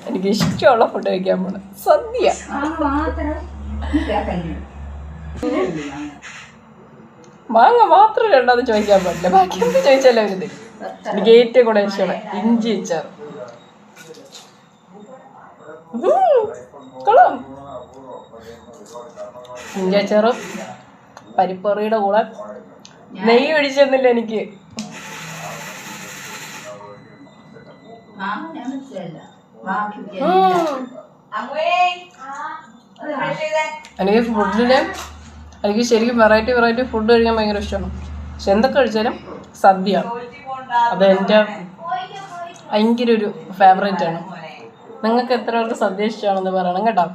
എനിക്ക് ഇഷ്ടമുള്ള ഫുഡ് കഴിക്കാൻ പോണം. സദ്യ മാങ്ങ മാത്രം രണ്ടാമത് ചോദിക്കാൻ പാടില്ല. ബാക്കി എന്ത് ചോദിച്ചാലും അവരുത്. എനിക്ക് ഏറ്റവും കൂടെ ഇഷ്ടമാണ് ഇഞ്ചി അച്ചാർ. കൊള്ളാം. ഇഞ്ചി അച്ചാറും പരിപ്പറിയുടെ കൂടെ നെയ്യ് ഒഴിച്ചെന്നില്ല എനിക്ക്. എനിക്ക് ഫുഡില് എനിക്ക് ശരിക്കും വെറൈറ്റി ഫുഡ് കഴിക്കാൻ ഭയങ്കര ഇഷ്ടമാണ്. പക്ഷെ എന്തൊക്കെ കഴിച്ചാലും സദ്യ അത് എൻ്റെ ഭയങ്കര ഒരു ഫേവറേറ്റ് ആണ്. നിങ്ങൾക്ക് എത്ര പേർക്ക് സദ്യ ഇഷ്ടമാണെന്ന് പറയണം കേട്ടോ.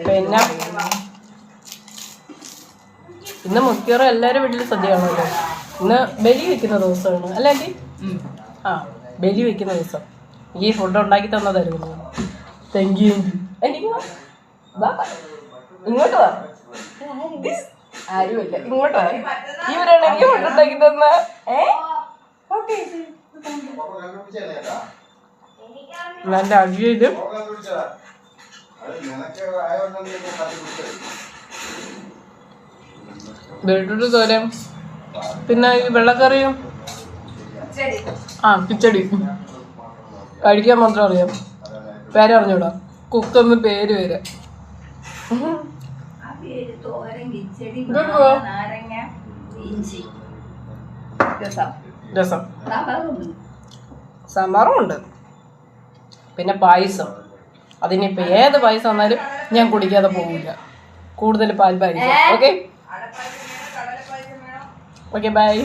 പിന്നെ ഇന്ന് മിക്കവാറും എല്ലാവരും വീട്ടിൽ സദ്യ കാണുമല്ലോ. ഇന്ന് ബലി വെക്കുന്ന ദിവസമാണ് അല്ലേ ആൻറ്റി? ആ, ബലി വെക്കുന്ന ദിവസം. ഈ ഫുഡ് ഉണ്ടാക്കി തന്നതായിരുന്നു. Thank you aunty. ഇങ്ങോട്ട് വാ. ആരുമില്ല, ഇങ്ങോട്ട് വാ. ഇവരാണ് എനിക്ക് ഫുഡ് ഉണ്ടാക്കി തന്ന. നല്ല അവിയലും ബീട്രൂട്ട് തോരൻ, പിന്നെ ഈ വെള്ളക്കറിയും കിച്ചടി കഴിക്കാൻ മാത്രം അറിയാം. പേര് അറിഞ്ഞൂടാ. കുക്കൊന്ന് പേര് വരെ. രസം, സാമ്പാറും ഉണ്ട്. പിന്നെ പായസം. അതിനിപ്പോൾ ഏത് പായസം വന്നാലും ഞാൻ കുടിക്കാതെ പോകില്ല. കൂടുതൽ പാൽ പായസം. Okay okay bye.